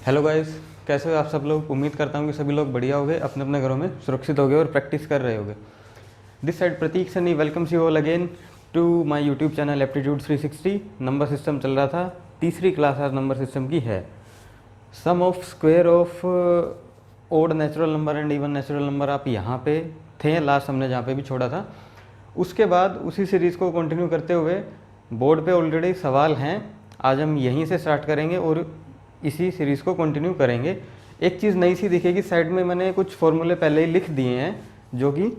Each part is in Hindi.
हेलो गाइस, कैसे हो आप सब लोग। उम्मीद करता हूँ कि सभी लोग बढ़िया होंगे, अपने अपने घरों में सुरक्षित होंगे और प्रैक्टिस कर रहे होंगे। This side Prateek Sunny welcomes you all again to my YouTube channel aptitude 360। Number system चल रहा था, तीसरी क्लास आज नंबर सिस्टम की है। Sum of square of odd natural number and even natural number आप यहाँ पे थे लास्ट, हमने जहाँ पे भी छोड़ा था। उसके बाद उसी सीरीज़ को कंटिन्यू करते हुए बोर्ड पे ऑलरेडी सवाल हैं, आज हम यहीं से स्टार्ट करेंगे और इसी सीरीज़ को कंटिन्यू करेंगे। एक चीज़ नई सी दिखेगी, साइड में मैंने कुछ फॉर्मूले पहले ही लिख दिए हैं जो कि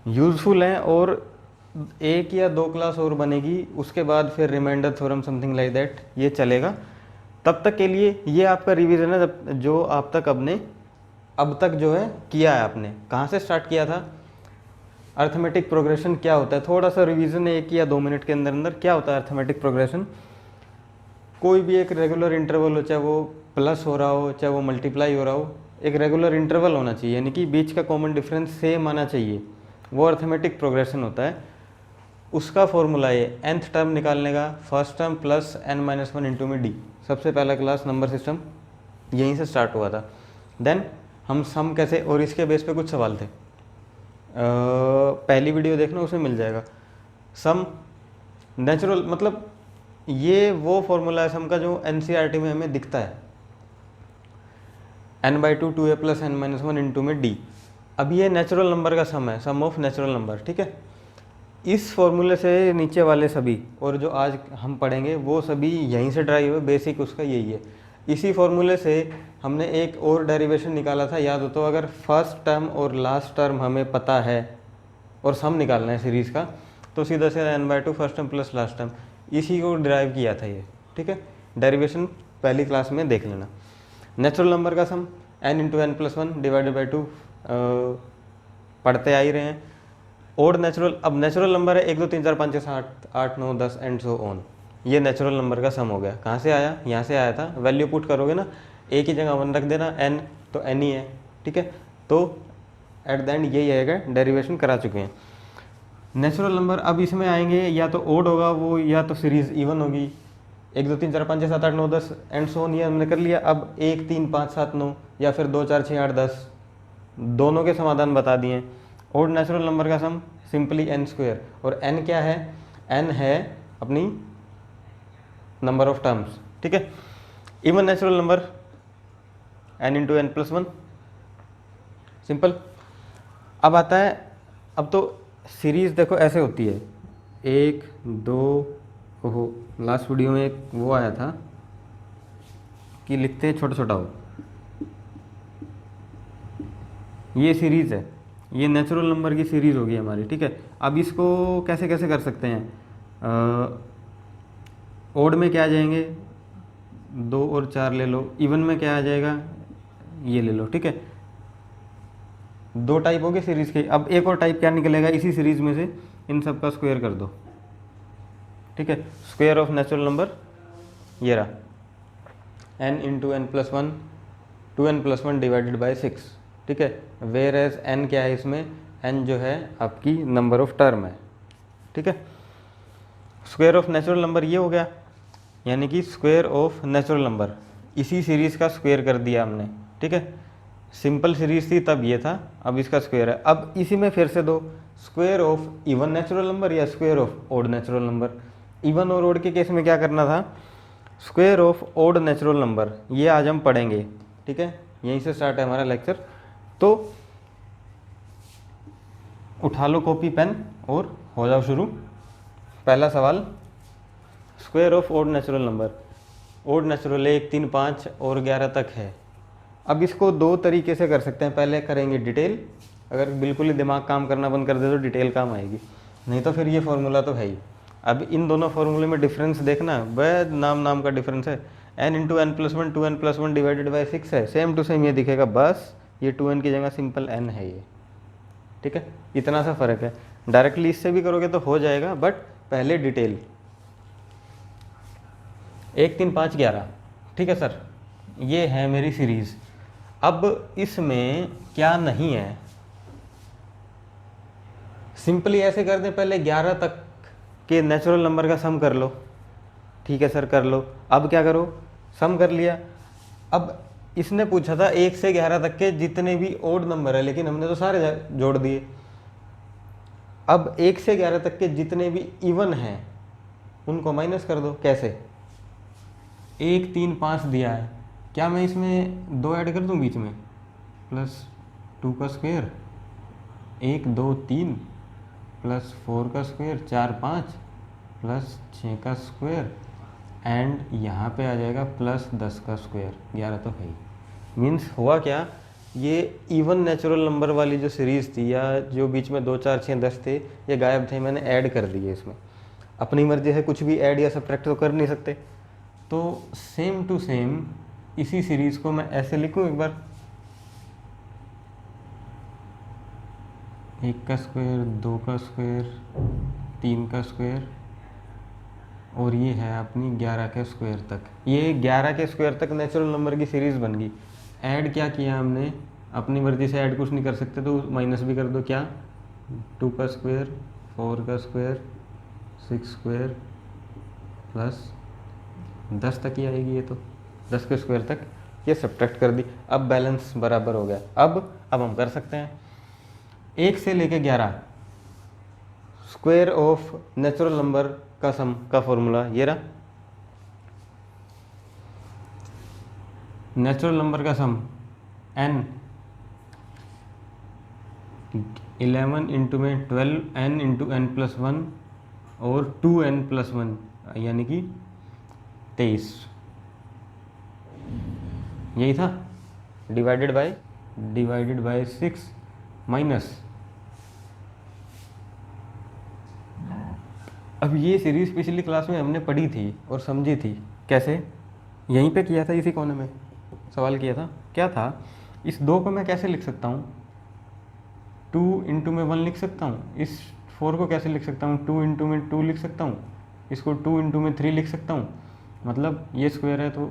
यूज़फुल हैं, और एक या दो क्लास और बनेगी, उसके बाद फिर reminder theorem something like that ये चलेगा। तब तक के लिए ये आपका रिवीजन है, जो आप तक अब तक जो है किया है। आपने कहाँ से स्टार्ट किया था, अर्थमेटिक प्रोग्रेशन क्या होता है, थोड़ा सा रिवीजन 1 या 2 मिनट के अंदर अंदर। क्या होता है अर्थमेटिक प्रोग्रेशन? कोई भी एक रेगुलर इंटरवल हो, चाहे वो प्लस हो रहा हो चाहे वो मल्टीप्लाई हो रहा हो, एक रेगुलर इंटरवल होना चाहिए, यानी कि बीच का कॉमन डिफरेंस सेम आना चाहिए, वो अर्थमेटिक प्रोग्रेशन होता है। उसका फॉर्मूला ये nth टर्म निकालने का, first term plus n-1 into में डी। सबसे पहला क्लास नंबर सिस्टम यहीं से स्टार्ट हुआ था। देन हम सम कैसे, और इसके बेस पे कुछ सवाल थे, पहली वीडियो देखना, उसमें मिल जाएगा। सम नेचुरल, मतलब ये वो फॉर्मूला है सम का जो एनसीईआरटी में हमें दिखता है, n/2 2a plus n-1 into में डी। अब ये नेचुरल नंबर का सम है, सम ऑफ नेचुरल नंबर, ठीक है। इस फॉर्मूले से नीचे वाले सभी और जो आज हम पढ़ेंगे वो सभी यहीं से ड्राइव हुए, बेसिक उसका यही है। इसी फॉर्मूले से हमने एक और डेरिवेशन निकाला था, याद हो तो, अगर फर्स्ट टर्म और लास्ट टर्म हमें पता है और सम निकालना है सीरीज़ का, तो सीधा से n/2 first term plus last term, इसी को ड्राइव किया था ये, ठीक है। डेरिवेशन पहली क्लास में देख लेना। नेचुरल नंबर का सम n into n+1 divided by 2 पढ़ते आ ही रहे हैं। ओड नेचुरल, अब नेचुरल नंबर है 1 2 3 4 5 6 7 8 9 10 एंड सो ऑन, ये नेचुरल नंबर का सम हो गया। कहाँ से आया? यहाँ से आया था। वैल्यू पुट करोगे ना, एक ही जगह 1 रख देना, n तो n ही है, ठीक है। तो एट द एंड यही आएगा, डेरिवेशन करा चुके हैं। नेचुरल नंबर अब इसमें आएंगे, या तो ओड होगा वो, या तो सीरीज इवन होगी। 1 2 3 4 5 6 7 8 9 10 एंड सो ऑन, ये हमने कर लिया। अब 1 3 5 7 9 या फिर 2 4 6 8 10, दोनों के समाधान बता दिए। ओड नेचुरल नंबर का सम सिंपली n², और n क्या है? n है अपनी नंबर ऑफ टर्म्स, ठीक है। Even natural number n into n+1, simple. अब आता है, अब तो सीरीज देखो ऐसे होती है, 1 2, ओहो लास्ट वीडियो में एक वो आया था कि लिखते हैं छोटा छोटा हो, ये सीरीज़ है, ये नेचुरल नंबर की सीरीज़ होगी हमारी, ठीक है। अब इसको कैसे कैसे कर सकते हैं? ओड में क्या आ जाएंगे? 2 और 4 ले लो। इवन में क्या आ जाएगा? ये ले लो, ठीक है। 2 टाइप हो गए सीरीज़ के। अब एक और टाइप क्या निकलेगा इसी सीरीज़ में से? इन सब का स्क्वायर कर दो, ठीक है। स्क्वायर ऑफ नेचुरल नंबर ये रहा, n into n+1 2n+1 divided by 6, ठीक है। वेयर एज n क्या है इसमें? n जो है आपकी नंबर ऑफ टर्म है, ठीक है। स्क्वायर ऑफ नेचुरल नंबर ये हो गया, यानी कि स्क्वायर ऑफ नेचुरल नंबर, इसी सीरीज़ का स्क्वायर कर दिया हमने, ठीक है। सिंपल सीरीज थी तब ये था, अब इसका स्क्वायर है। अब इसी में फिर से दो, square of even natural number या square of odd natural number. Even और ओड के केस में क्या करना था? Square of odd natural number, ये आज हम पढ़ेंगे, ठीक है। यहीं से स्टार्ट है हमारा लेक्चर। तो उठा लो कॉपी पेन और हो जाओ शुरू। पहला सवाल, square of odd natural number. Odd natural 1 3 5 और 11 तक है। अब इसको 2 तरीके से कर सकते हैं। पहले करेंगे डिटेल, अगर बिल्कुल ही दिमाग काम करना बंद कर दे तो डिटेल काम आएगी, नहीं तो फिर ये फॉर्मूला तो है ही। अब इन दोनों फार्मूले में डिफरेंस देखना, वह नाम का डिफरेंस है। n into n+1 2n+1 divided by 6 है, सेम टू सेम ये दिखेगा, बस ये 2n की जगह सिंपल n है ये, ठीक है। इतना सा फ़र्क है। डायरेक्टली इससे भी करोगे तो हो जाएगा, बट पहले डिटेल। 1 3 5 11, ठीक है सर, ये है मेरी सीरीज़। अब इसमें क्या नहीं है? सिंपली ऐसे कर दें, पहले 11 तक के नेचुरल नंबर का सम कर लो, ठीक है सर कर लो। अब क्या करो? सम कर लिया। अब इसने पूछा था 1 से 11 तक के जितने भी ओड नंबर है, लेकिन हमने तो सारे जोड़ दिए। अब 1 से 11 तक के जितने भी इवन हैं उनको माइनस कर दो। कैसे? 1 3 5 दिया है, क्या मैं इसमें 2 ऐड कर दूं बीच में, प्लस 2 का स्क्वायर, 1 2 3 प्लस 4 का स्क्वायर 4 5 प्लस 6 का स्क्वायर एंड यहाँ पे आ जाएगा प्लस 10 का स्क्वायर, 11 तो है ही। मीन्स हुआ क्या, ये इवन नेचुरल नंबर वाली जो सीरीज़ थी या जो बीच में 2 4 6 10 थे, ये गायब थे, मैंने ऐड कर दिए इसमें। अपनी मर्जी से कुछ भी ऐड या सब्ट्रैक्ट तो कर नहीं सकते। तो सेम टू सेम इसी सीरीज़ को मैं ऐसे लिखूँ एक बार, 1 का स्क्वायर 2 का स्क्वायर 3 का स्क्वायर और ये है अपनी 11 के स्क्वायर तक। ये 11 के स्क्वायर तक नेचुरल नंबर की सीरीज़ बन गई। ऐड क्या किया हमने, अपनी मर्जी से ऐड कुछ नहीं कर सकते तो माइनस भी कर दो। क्या, 2 का स्क्वायर 4 का स्क्वायर 6 स्क्वायर प्लस 10 तक ही आएगी ये, तो 10 के स्क्वायर तक ये सब्ट्रैक्ट कर दी। अब बैलेंस बराबर हो गया। अब हम कर सकते हैं 1 से लेके 11 स्क्वायर ऑफ नेचुरल नंबर का सम का फॉर्मूला ये रहा। नेचुरल नंबर का सम n 11 इंटू में 12 n इंटू n+1 और 2n+1 यानी कि 23, यही था। डिवाइडेड बाय 6 माइनस, अब ये सीरीज़ पिछली क्लास में हमने पढ़ी थी और समझी थी। कैसे? यहीं पे किया था, इसी कोने में सवाल किया था। क्या था, इस 2 को मैं कैसे लिख सकता हूँ, 2 इंटू में 1 लिख सकता हूँ। इस 4 को कैसे लिख सकता हूँ, 2 इंटू में 2 लिख सकता हूँ। इसको 2 इंटू में 3 लिख सकता हूँ। मतलब ये स्क्वायर है तो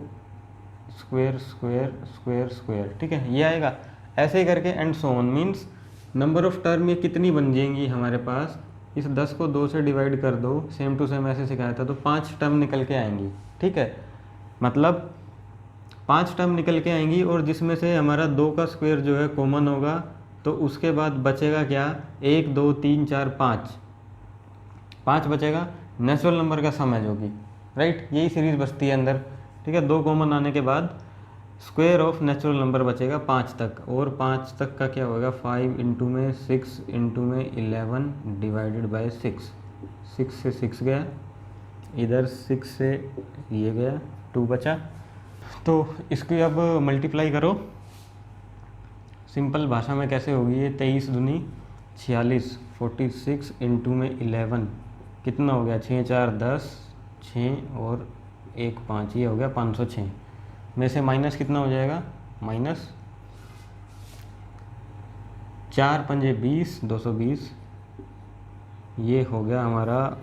स्क्वायर स्क्वायर स्क्वायर स्क्वायर, ठीक है, ये आएगा। ऐसे ही करके and so on. Means number of term ये कितनी बन जाएंगी हमारे पास, इस 10 को 2 से डिवाइड कर दो, सेम टू सेम ऐसे सिखाया था, तो 5 टर्म निकल के आएंगी, ठीक है। मतलब 5 टर्म निकल के आएंगी और जिसमें से हमारा 2 का स्क्वायर जो है कॉमन होगा, तो उसके बाद बचेगा क्या, 1 2 3 4 5 बचेगा। नेचुरल नंबर का सम है जो कि राइट, यही सीरीज़ बचती है अंदर, ठीक है। 2 कॉमन आने के बाद स्क्वायर ऑफ नेचुरल नंबर बचेगा 5 तक, और 5 तक का क्या होगा, 5 इंटू में 6 इंटू में 11 डिवाइडेड बाय 6। 6 से 6 गया, इधर 6 से ये गया, 2 बचा। तो इसकी अब मल्टीप्लाई करो, सिंपल भाषा में कैसे होगी ये, 23 दूनी 46, 46 इंटू में 11 कितना हो गया, 6 4 10, 6 और 1 5, ये हो गया 506 में से माइनस कितना हो जाएगा, माइनस 4 पंजे 20, 220, ये हो गया हमारा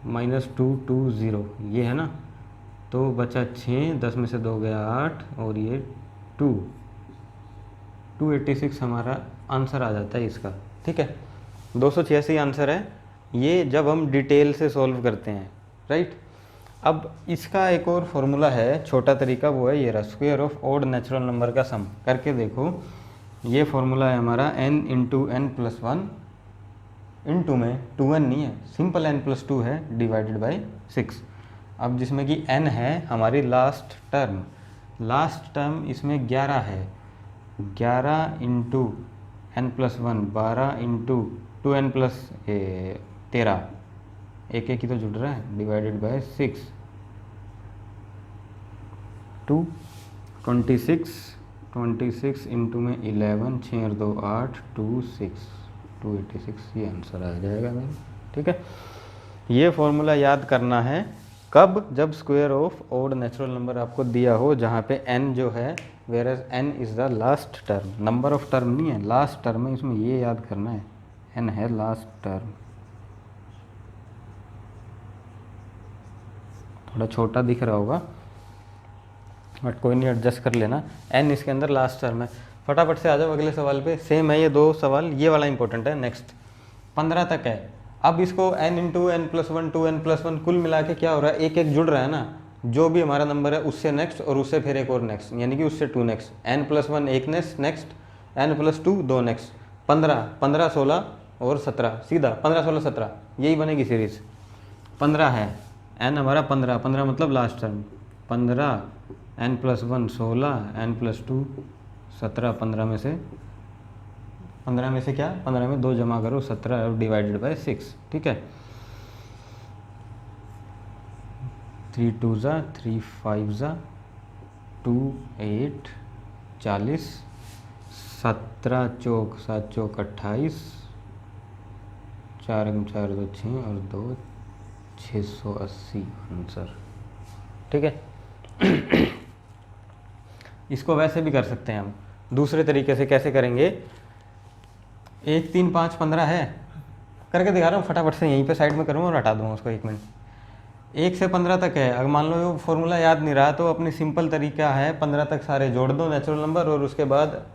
-220, ये है ना। तो बचा 6, 10 में से 2 गया 8 और ये 286 हमारा आंसर आ जाता है इसका, ठीक है। 286 आंसर है ये जब हम डिटेल से सॉल्व करते हैं, राइट। अब इसका एक और फॉर्मूला है, छोटा तरीका, वो है ये रहा, square of odd natural number का सम। करके देखो, ये फॉर्मूला है हमारा n इंटू n+1 इंटू में 2n नहीं है, सिंपल n+2 है, डिवाइडेड बाय 6। अब जिसमें कि n है हमारी लास्ट टर्म इसमें 11 है, 11 इंटू n+1 12 इंटू 2n+13, एक ही तो जुड़ रहा है, डिवाइडेड बाय 6 2 26 इंटू में 11, 6 और 2 8, 286, ये आंसर आ जाएगा मेरा, ठीक है। ये फॉर्मूला याद करना है कब, जब square of odd natural number आपको दिया हो, जहाँ पे n जो है, whereas n is the last term, number of term नहीं है, लास्ट टर्म है, इसमें ये याद करना है, n है लास्ट टर्म। थोड़ा छोटा दिख रहा होगा बट कोई नहीं, एडजस्ट कर लेना। n इसके अंदर लास्ट टर्म है। फटाफट से आ जाओ अगले सवाल पे, सेम है ये 2 सवाल, ये वाला इंपॉर्टेंट है। नेक्स्ट 15 तक है। अब इसको n इंटू n+1 2n+1 कुल मिला के क्या हो रहा है, एक एक जुड़ रहा है ना, जो भी हमारा नंबर है उससे नेक्स्ट और उससे फिर एक और नेक्स्ट, यानी कि उससे 2 नेक्स्ट, n+1 एक नेक्स्ट, n+2 2 नेक्स्ट, 15, 15, 16 और 17, सीधा 15, 16, 17, यही बनेगी सीरीज। 15 है, n हमारा 15, 15 मतलब लास्ट टर्म, 15, n+1 16, n+2 17, 15 में से क्या, 15 में 2 जमा करो 17 और डिवाइडेड बाय 6, ठीक है। 3 2 ज़ा 3 5 ज़ा 2 8 40, 17 चौक 7 चौक 28, 4 4 2 6 और 2 680 आंसर, ठीक है। इसको वैसे भी कर सकते हैं हम दूसरे तरीके से। कैसे करेंगे, 1 3 5 15 है, करके दिखा रहा हूँ फटाफट से, यहीं पे साइड में करूँगा और हटा दूँगा उसको 1 मिनट। 1 से 15 तक है, अगर मान लो ये फॉर्मूला याद नहीं रहा तो अपनी सिंपल तरीका है, 15 तक सारे जोड़ दो नेचुरल नंबर, और उसके बाद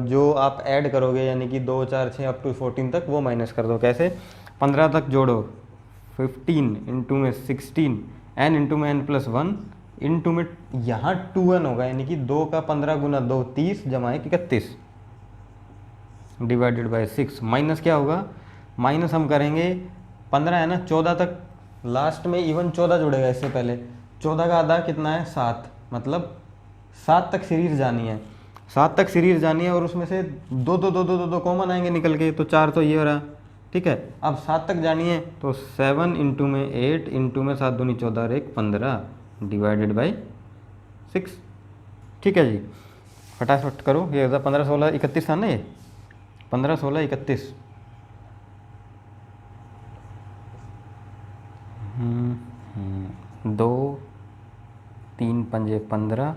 जो आप ऐड करोगे यानी कि 2 4 6 अप टू 14 तक वो माइनस कर दो। कैसे, 15 तक जोड़ो 15 इंटू में 16 n इंटू में n+1 इंटू में यहाँ 2n होगा, यानी कि 2 का 15 गुना 2 30 जमा 1 31 डिवाइडेड बाय 6। माइनस क्या होगा, माइनस हम करेंगे 15 है ना, 14 तक लास्ट में इवन 14 जुड़ेगा इससे पहले, 14 का आधा कितना है 7, मतलब 7 तक सीरीज जानी है, 7 तक सीरीज जानी है, और उसमें से 2 2 2 2 2 2 कॉमन आएंगे निकल के, तो 4 तो ये हो रहा, ठीक है। अब 7 तक जानी है तो 7 इंटू में 8 इंटू में 7 दूनी 14 और 1 15 डिवाइडेड बाई 6, ठीक है जी। फटाफट करो, ये 15 16 31 था ना, ये 15 16 31, 2 3 पंजे 15,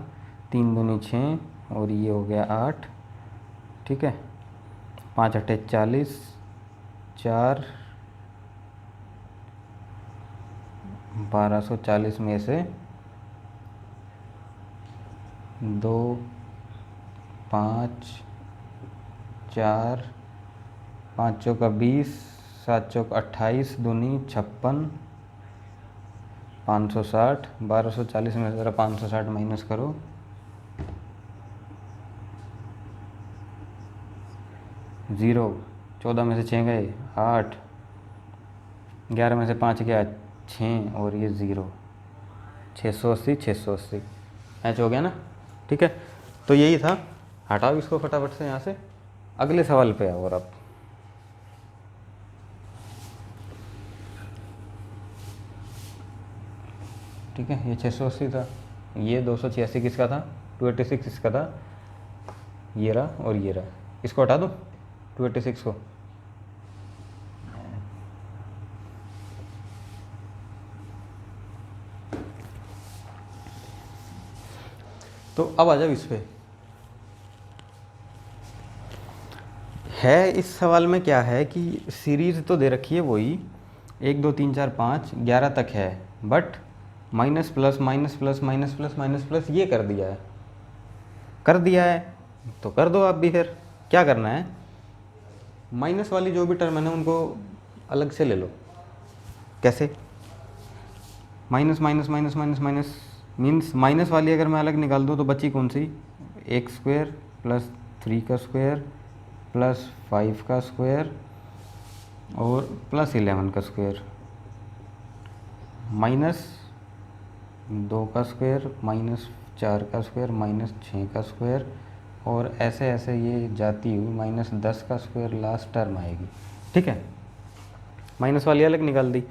3 दूनी 6 और ये हो गया 8, ठीक है। 5 8 40, 4 1240 में से 2 5 4 5 चौक 20, 7 चौक 28, दूनी 56, 560, 1240 में ज़रा 560 माइनस करो, 0, 14 में से 6 गए 8, 11 में से 5 गया 6 और ये 0, 680 680 मैच हो गया ना, ठीक है। तो यही था, हटाओ इसको फटाफट से यहाँ से, अगले सवाल पे आओ। और अब ठीक है, ये 680 था, ये 286 किसका था, 286 इसका था, ये रहा और ये रहा, इसको हटा दो 286 को, तो अब आ जाओ इस पे। है इस सवाल में क्या है कि सीरीज तो दे रखी है वही 1 2 3 4 5 11 तक है, but minus plus minus plus minus plus minus plus ये कर दिया है, तो कर दो आप भी। फिर क्या करना है, माइनस वाली जो भी टर्म है ना उनको अलग से ले लो। कैसे, minus minus minus minus minus means minus वाली अगर मैं अलग निकाल दूँ तो बची कौन सी, x² प्लस 3 का स्क्वायर प्लस 5 का स्क्वायर और प्लस 11 का स्क्वायर, माइनस 2 का स्क्वायर माइनस 4 का स्क्वायर माइनस 6 का स्क्वायर, और ऐसे ऐसे ये जाती हुई माइनस 10 का स्क्वायर लास्ट टर्म आएगी, ठीक है। माइनस वाली अलग निकाल दी।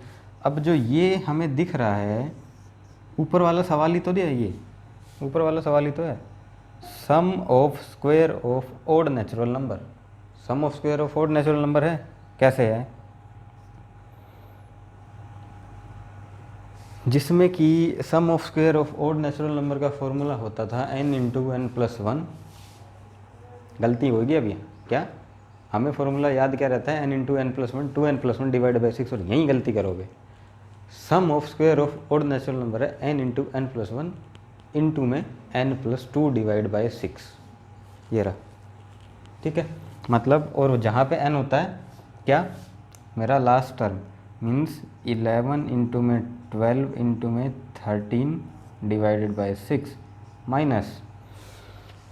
अब जो ये हमें दिख रहा है ऊपर वाला सवाल ही तो दिया, ये ऊपर वाला सवाल ही तो है, sum of square of odd natural number, sum of square of odd natural number है। कैसे है, जिसमें कि sum of square of odd natural number का फॉर्मूला होता था n इंटू n+1। गलती होगी अभी, क्या हमें फॉर्मूला याद क्या रहता है, n into n+1 2n+1 divide by 6, और यहीं गलती करोगे। Sum of square of odd natural number है n इंटू n+1 इंटू में n+2 डिवाइड बाई 6, ये रहा, ठीक है। मतलब और जहाँ पे n होता है क्या, मेरा लास्ट टर्म मीन्स 11 इंटू में 12 इंटू में 13 डिवाइडेड बाय 6 माइनस,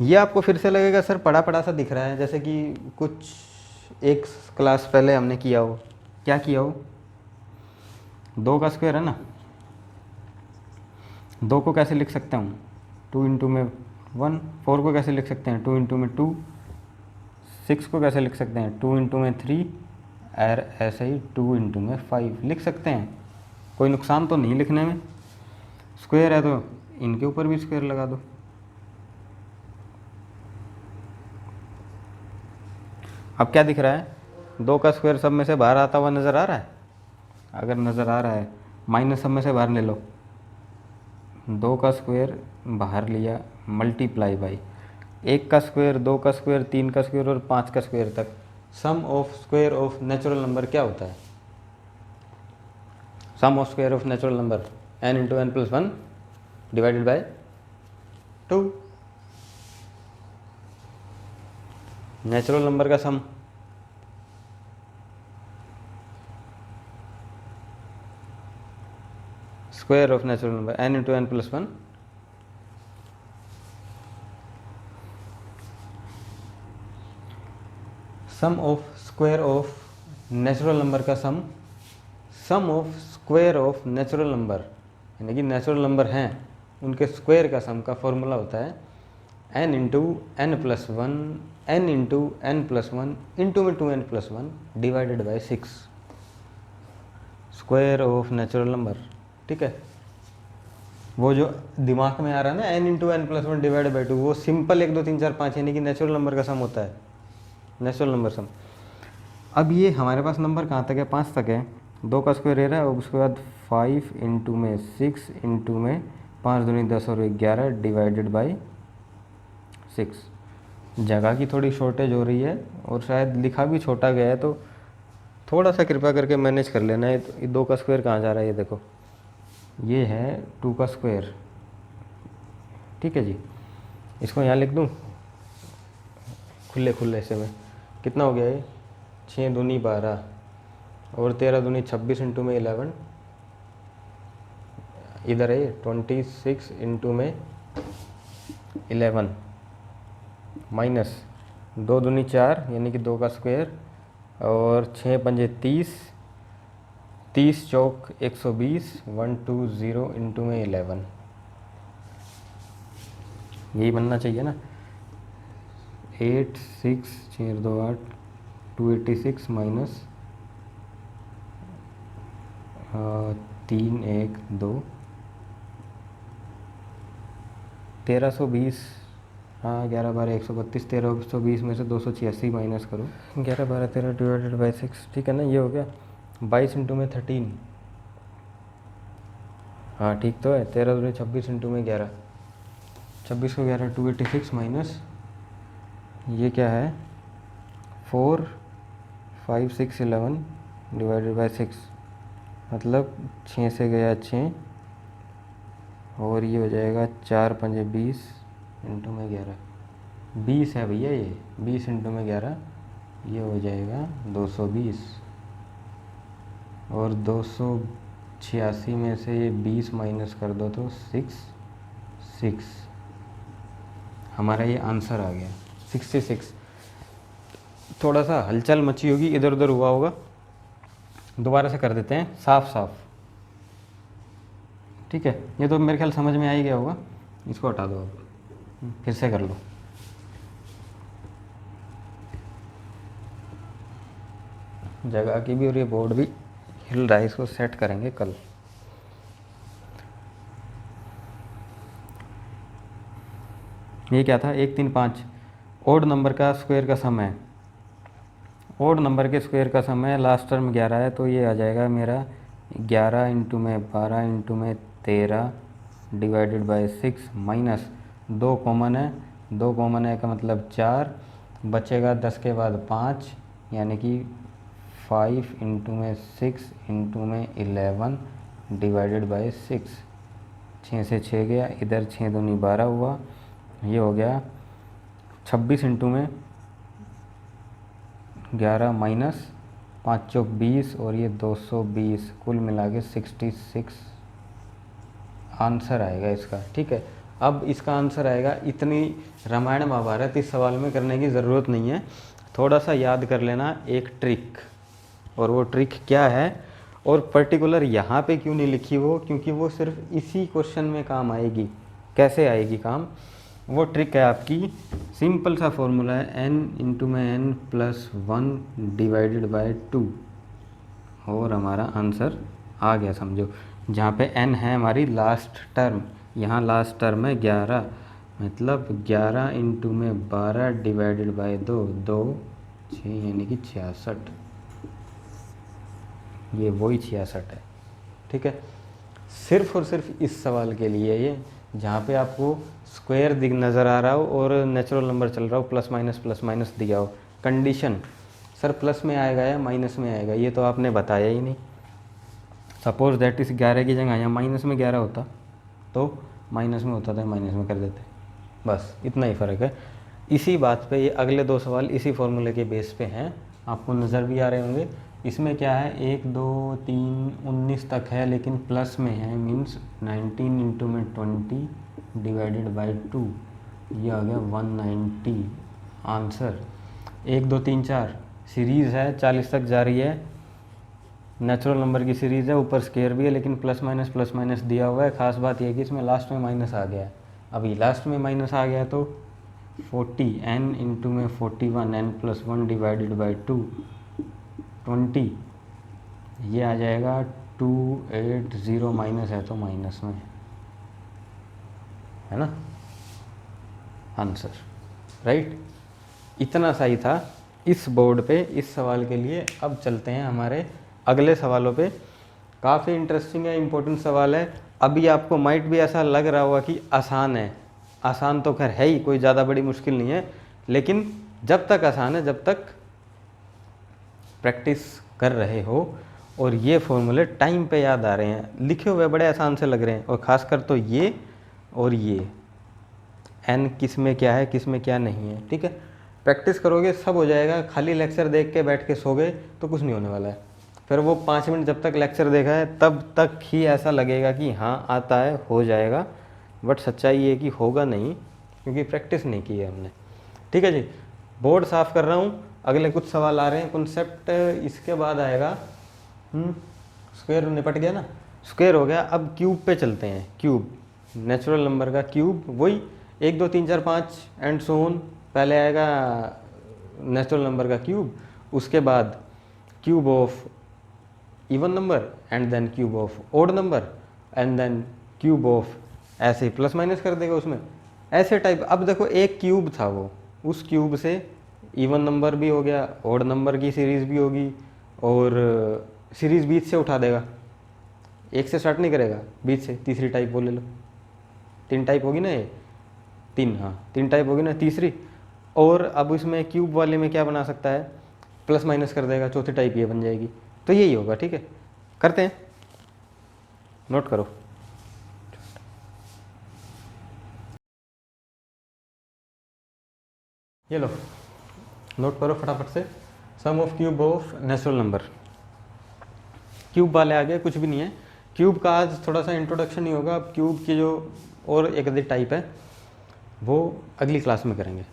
ये आपको फिर से लगेगा सर पढ़ा पढ़ा सा दिख रहा है, जैसे कि कुछ एक क्लास पहले हमने किया हो। क्या किया हो? 2 का स्क्वायर है ना, 2 को कैसे लिख सकता हूँ? 2 इंटू में 1। 4 को कैसे लिख सकते हैं? 2 इंटू में 2। 6 को कैसे लिख सकते हैं? 2 इंटू में 3। और ऐसे ही 2 इंटू में 5 लिख सकते हैं। कोई नुकसान तो नहीं लिखने में। स्क्वायर है तो इनके ऊपर भी स्क्वायर लगा दो। अब क्या दिख रहा है? 2 का स्क्वायर सब में से बाहर आता हुआ नज़र आ रहा है? अगर नज़र आ रहा है, माइनस सब में से बाहर ले लो। 2 का स्क्वायर बाहर लिया, मल्टीप्लाई बाई 1 का स्क्वायर, 2 का स्क्वायर, 3 का स्क्वायर और 5 का स्क्वायर तक। Sum of square of natural number क्या होता है? Sum of square of natural number n into n plus 1 divided by 2। Natural number का sum square of natural number n into n plus 1 sum of square of natural number का sum of square of natural number, यानी कि नेचुरल नंबर हैं उनके स्क्वायर का सम का फॉर्मूला होता है n into n plus 1 n into n plus 1 into में 2n plus 1 divided by 6, square of natural number. ठीक है, वो जो दिमाग में आ रहा है ना n into n plus 1 divided by 2, वो सिंपल 1 2 3 4 5 यानी कि नेचुरल नंबर का सम होता है, नेचुरल नंबर सम। अब ये हमारे पास नंबर कहाँ तक है? 5 तक है। 2 का स्क्वायर ले रहा है और उसके बाद 5 इंटू में 6 इंटू में 5 दूनी 10 और 11 डिवाइडेड बाई 6। जगह की थोड़ी शॉर्टेज हो रही है और शायद लिखा भी छोटा गया है, तो थोड़ा सा कृपया करके मैनेज कर लेना है। तो 2 का स्क्वायर कहाँ जा रहा है? ये देखो, ये है 2 का स्क्वायर। ठीक है जी, इसको यहाँ लिख दूँ खुले खुले से में। कितना हो गया ये? 6 दूनी 12 और 13 दूनी 26 इंटू में 11, इधर है 26 इंटू में 11 माइनस 2 दूनी 4 यानी कि 2 का स्क्वायर और 6 पंजे 30, 30 चौक 120, 120 इंटू में 11। यही बनना चाहिए ना। 8 6 6 2 8 286 माइनस 3 1 2 1320। हाँ 11 12 132, 1320 में से 286 माइनस करो, 11 12 13 डिवाइडेड बाई 6। ठीक है ना, ये हो गया 22 इंटू में 13। हाँ ठीक तो है, 13 दूनी 26 इंटू में 11, 26 को 11 286 माइनस ये क्या है 4 5 6 11 डिवाइडेड बाई 6, मतलब 6 से गया 6 और ये हो जाएगा 4 पंजे 20 इंटू में 11, 20 है भैया ये, 20 इंटू में 11 ये हो जाएगा 220 और 286 में से ये 20 माइनस कर दो तो 6 हमारा ये आंसर आ गया 66। थोड़ा सा हलचल मची होगी, इधर उधर हुआ होगा, दोबारा से कर देते हैं साफ साफ। ठीक है, ये तो मेरे ख्याल समझ में आ ही गया होगा, इसको हटा दो अब, फिर से कर लो। जगह की भी और ये बोर्ड भी हिल रहा है, इसको सेट करेंगे कल। ये क्या था? 1 3 5 ओड नंबर का स्क्वायर का सम है। ओड नंबर के स्क्वायर का सम है, लास्ट टर्म 11 है तो ये आ जाएगा मेरा 11 इंटू में 12 इंटू में 13 डिवाइडेड बाय 6 माइनस 2 कॉमन है, 2 कॉमन है का मतलब 4 बचेगा, 10 के बाद 5 यानी कि 5 इंटू में 6 इंटू में 11 डिवाइडेड बाय 6। 6 से 6 गया, इधर 6 दूनी 12 हुआ, ये हो गया 26 इंटू में 11 माइनस 5 चौक 20 और ये 220, कुल मिला के 66 आंसर आएगा इसका, ठीक है। अब इसका आंसर आएगा, इतनी रामायण महाभारत इस सवाल में करने की ज़रूरत नहीं है, थोड़ा सा याद कर लेना एक ट्रिक। और वो ट्रिक क्या है, और पर्टिकुलर यहाँ पे क्यों नहीं लिखी वो, क्योंकि वो सिर्फ इसी क्वेश्चन में काम आएगी। कैसे आएगी काम, वो ट्रिक है आपकी, सिंपल सा फॉर्मूला है n/n+1 डिवाइडेड बाय 2, और हमारा आंसर आ गया समझो। जहाँ पे n है हमारी लास्ट टर्म, यहाँ लास्ट टर्म है 11, मतलब 11 × 12 डिवाइडेड बाय 2, 2 6 यानी कि 66, ये वही 66 है, ठीक है। सिर्फ और सिर्फ इस सवाल के लिए ये, जहाँ पे आपको स्क्वायर दिख नज़र आ रहा हो और नेचुरल नंबर चल रहा हो, प्लस माइनस दिया हो, कंडीशन सर प्लस में आएगा या माइनस में आएगा, ये तो आपने बताया ही नहीं। सपोज दैट इस 11 की जगह यहाँ माइनस में 11 होता तो माइनस में होता था, माइनस में कर देते, बस इतना ही फ़र्क है। इसी बात पे ये अगले 2 सवाल इसी फॉर्मूले के बेस पे हैं, आपको नज़र भी आ रहे होंगे। इसमें क्या है, 1 2 3 19 तक है, लेकिन प्लस में है, मीन्स 19 × 20 डिवाइडेड बाई 2, ये आ गया 190 आंसर। 1 2 3 4 सीरीज़ है, 40 तक जा रही है, नेचुरल नंबर की सीरीज़ है, ऊपर स्केयर भी है, लेकिन प्लस माइनस दिया हुआ है। ख़ास बात यह है कि इसमें लास्ट में माइनस आ गया है। अभी लास्ट में माइनस आ गया तो 40 n × 41 n+1 डिवाइडेड बाई 2 20, ये आ जाएगा 280, माइनस है तो माइनस में है ना आंसर, राइट। इतना सही था इस बोर्ड पे इस सवाल के लिए। अब चलते हैं हमारे अगले सवालों पे। काफ़ी इंटरेस्टिंग है, इम्पोर्टेंट सवाल है। अभी आपको माइट भी ऐसा लग रहा होगा कि आसान है, आसान तो खैर है ही, कोई ज़्यादा बड़ी मुश्किल नहीं है, लेकिन जब तक आसान है, जब तक प्रैक्टिस कर रहे हो और ये फॉर्मूले टाइम पे याद आ रहे हैं, लिखे हुए बड़े आसान से लग रहे हैं। और ख़ासकर तो ये और ये n किस में क्या है, किस में क्या नहीं है, ठीक है। प्रैक्टिस करोगे सब हो जाएगा। खाली लेक्चर देख के बैठ के सो गए तो कुछ नहीं होने वाला है। फिर वो 5 मिनट जब तक लेक्चर देखा है तब तक ही ऐसा लगेगा कि हाँ आता है, हो जाएगा, बट सच्चाई ये कि होगा नहीं, क्योंकि प्रैक्टिस नहीं की है हमने, ठीक है जी। बोर्ड साफ़ कर रहा हूँ, अगले कुछ सवाल आ रहे हैं। कॉन्सेप्ट इसके बाद आएगा, स्क्वायर निपट गया ना, स्क्वायर हो गया। अब क्यूब पे चलते हैं। क्यूब, नेचुरल नंबर का क्यूब, वही 1 2 3 4 5 एंड सो ऑन। पहले आएगा नेचुरल नंबर का क्यूब, उसके बाद cube of even number, and then cube of odd number, and then cube of, ऐसे ही प्लस माइनस कर देगा उसमें, ऐसे टाइप। अब देखो एक क्यूब था वो, उस क्यूब से इवन नंबर भी हो गया, ओड नंबर की सीरीज़ भी होगी, और सीरीज़ बीच से उठा देगा, एक से स्टार्ट नहीं करेगा, बीच से। तीसरी टाइप वो ले लो, 3 टाइप होगी ना ये, 3, हाँ 3 टाइप होगी ना तीसरी। और अब इसमें क्यूब वाले में क्या बना सकता है, प्लस माइनस कर देगा, चौथी टाइप ये बन जाएगी। तो यही होगा, ठीक है। करते हैं, नोट करो। ये लो, नोट करो फटाफट से। Sum of cube of natural number, cube वाले आगे कुछ भी नहीं है। क्यूब का आज थोड़ा सा इंट्रोडक्शन ही होगा। अब क्यूब की जो और एक अधिक टाइप है वो अगली क्लास में करेंगे।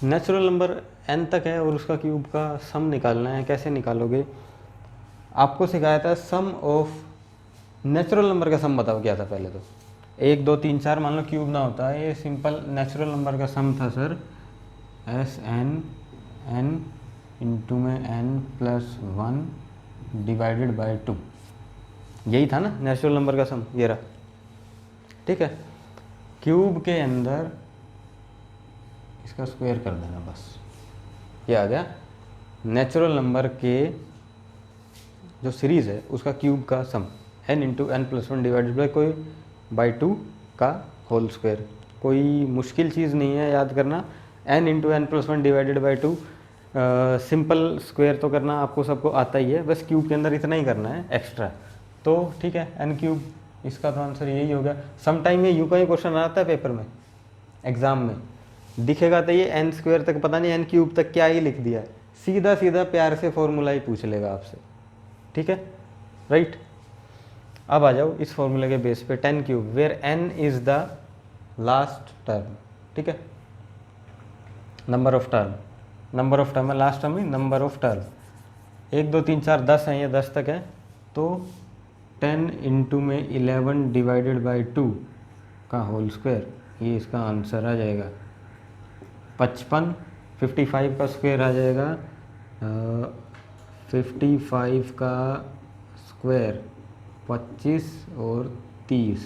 नेचुरल नंबर n तक है और उसका क्यूब का सम निकालना है। कैसे निकालोगे, आपको सिखाया था सम ऑफ नेचुरल नंबर का सम। बताओ क्या था पहले तो, 1 2 3 4 मान लो क्यूब ना होता है, ये सिंपल नेचुरल नंबर का सम था sir, Sn n × n+1 divided by 2, यही था ना नेचुरल नंबर का सम, ये रहा, ठीक है। क्यूब के अंदर इसका स्क्वायर कर देना, बस ये आ गया नेचुरल नंबर के जो सीरीज़ है उसका क्यूब का सम, n × n+1 डिवाइडेड बाय कोई बाई 2 का होल स्क्वायर। कोई मुश्किल चीज़ नहीं है याद करना। n × n+1 divided by 2, simple square तो करना आपको सबको आता ही है, बस क्यूब के अंदर इतना ही करना है एक्स्ट्रा, तो ठीक है। n3, इसका तो आंसर यही होगा। समटाइम ये यूँ का ही क्वेश्चन आता है पेपर में, एग्ज़ाम में दिखेगा तो ये n² तक, पता नहीं n³ तक क्या ही लिख दिया है, सीधा सीधा प्यार से फॉर्मूला ही पूछ लेगा आपसे, ठीक है, राइट। अब आ जाओ इस फॉर्मूले के बेस पे 10 cube where n is the last term, ठीक है, नंबर ऑफ टर्म है, लास्ट टर्म ही नंबर ऑफ टर्म, 1 2 3 4 10 है, ये 10 तक है, तो 10 इंटू में 11 डिवाइडेड बाई 2 का होल स्क्वायर, ये इसका आंसर आ जाएगा 55। 55 का स्क्वायर आ जाएगा 55 का स्क्वायर 25 और 30,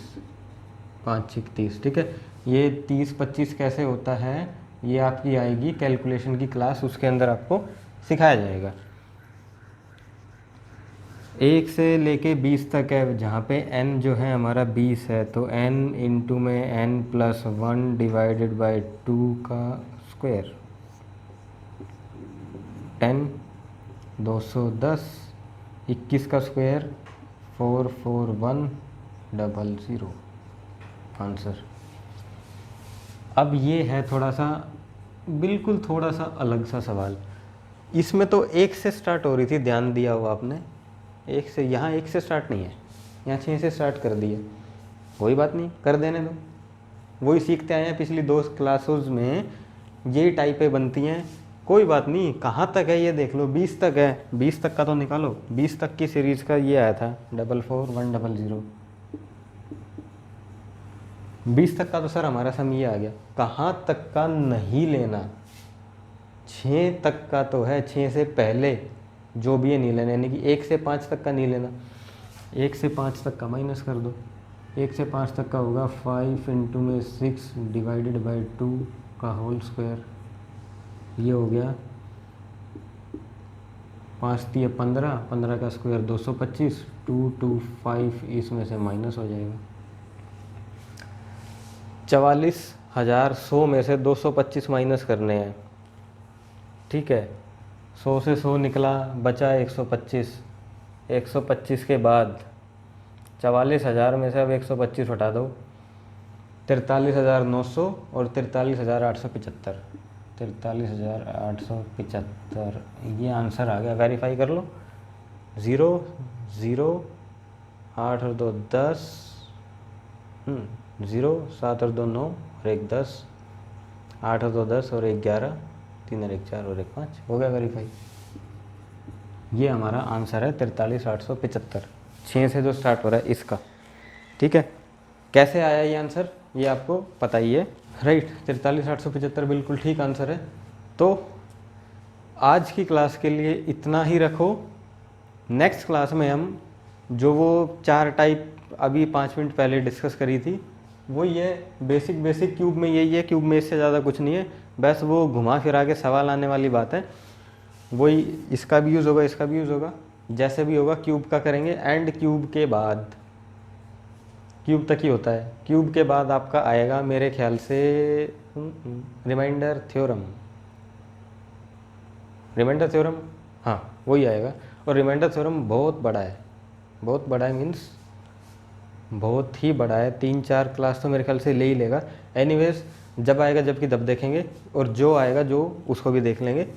5 6 30, ठीक है। ये 30 25 कैसे होता है ये आपकी आएगी कैलकुलेशन की क्लास, उसके अंदर आपको सिखाया जाएगा। 1 से लेके 20 तक है, जहाँ पे n जो है हमारा 20 है, तो n इंटू में n प्लस 1 डिवाइडेड बाई 2 का स्क्वायर, 10 210, 21 का स्क्वायर 44100 आंसर। अब ये है थोड़ा सा बिल्कुल थोड़ा सा अलग सा सवाल, इसमें तो 1 से स्टार्ट हो रही थी, ध्यान दिया हो आपने, 1 से, यहाँ 1 से स्टार्ट नहीं है, यहाँ 6 से स्टार्ट कर दिया, कोई बात नहीं, कर देने दो, वही सीखते आए हैं पिछली 2 क्लासेस में, ये टाइपें बनती हैं, कोई बात नहीं। कहाँ तक है ये देख लो, 20 तक है, 20 तक का तो निकालो, 20 तक की सीरीज़ का ये आया था 44100, 20 तक का तो सर हमारा सम ये आ गया, कहाँ तक का नहीं लेना, 6 तक का तो है, 6 से पहले जो भी है नहीं लेना, यानी कि 1 से 5 तक का नहीं लेना, 1 से 5 तक का माइनस कर दो, 1 से 5 तक का होगा 5 इंटू में 6 डिवाइडेड बाई 2 का होल स्क्वायर, ये हो गया 5 3 15, 15 का स्क्वायर 225, 225 इसमें से माइनस हो जाएगा, 44,100 में से 225 माइनस करने हैं, ठीक है, 100 से 100 निकला, बचा 125, 125 के बाद 44,000 में से अब 125 हटा दो, 43,900 और 43,875, 43,875, ये आंसर आ गया, वेरीफाई कर लो, 0 0 8 और 2 10, 0 7 और 2 9 और 1 10, 8 और 2 10 और 1 11, 3 और 1 4 और 1 5, हो गया वेरीफाई। ये हमारा आंसर है 43,875, 6 से जो स्टार्ट हो रहा है इसका, ठीक है। कैसे आया ये आंसर ये आपको पता ही है, राइट, 43,875 बिल्कुल ठीक आंसर है। तो आज की क्लास के लिए इतना ही रखो, नेक्स्ट क्लास में हम जो वो 4 टाइप अभी 5 मिनट पहले डिस्कस करी थी, वो ये बेसिक क्यूब में यही है, क्यूब में इससे ज़्यादा कुछ नहीं है, बस वो घुमा फिरा के सवाल आने वाली बात है, वही इसका भी यूज़ होगा, इसका भी यूज़ होगा, जैसे भी होगा क्यूब का करेंगे, एंड क्यूब के बाद, क्यूब तक ही होता है, क्यूब के बाद आपका आएगा मेरे ख्याल से रिमाइंडर थ्योरम, हाँ वही आएगा, और रिमाइंडर थ्योरम बहुत बड़ा है, मीन्स बहुत ही बड़ा है, 3-4 क्लास तो मेरे ख्याल से ले ही लेगा। एनीवेज जब आएगा जबकि तब देखेंगे, और जो आएगा जो उसको भी देख लेंगे,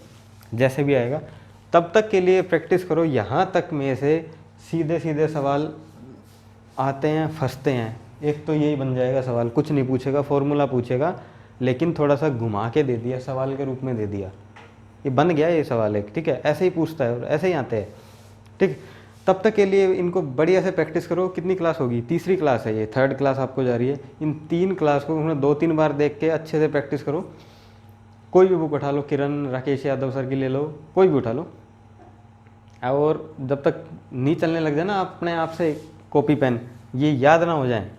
जैसे भी आएगा। तब तक के लिए प्रैक्टिस करो, यहाँ तक में से सीधे सवाल आते हैं, फंसते हैं, एक तो यही बन जाएगा सवाल, कुछ नहीं पूछेगा, फॉर्मूला पूछेगा, लेकिन थोड़ा सा घुमा के दे दिया, सवाल के रूप में दे दिया, ये बन गया ये सवाल एक, ठीक है, ऐसे ही पूछता है और ऐसे ही आते हैं, ठीक। तब तक के लिए इनको बढ़िया से प्रैक्टिस करो। कितनी क्लास होगी, 3री क्लास है ये, 3rd क्लास आपको जा रही है, इन 3 क्लास को उन्हें 2-3 बार देख के अच्छे से प्रैक्टिस करो। कोई भी बुक उठा लो, किरण राकेश यादव सर की ले लो, कोई भी उठा लो, और जब तक नहीं चलने लग जाए ना अपने आप से, कॉपी पेन ये याद ना हो जाए,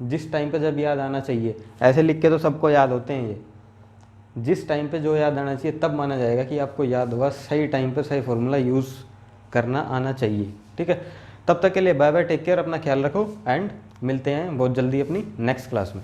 जिस टाइम पे जब याद आना चाहिए, ऐसे लिख के तो सबको याद होते हैं, ये जिस टाइम पे जो याद आना चाहिए तब माना जाएगा कि आपको याद हुआ, सही टाइम पे सही फॉर्मूला यूज़ करना आना चाहिए, ठीक है। तब तक के लिए बाय बाय, टेक केयर, अपना ख्याल रखो, एंड मिलते हैं बहुत जल्दी अपनी नेक्स्ट क्लास में।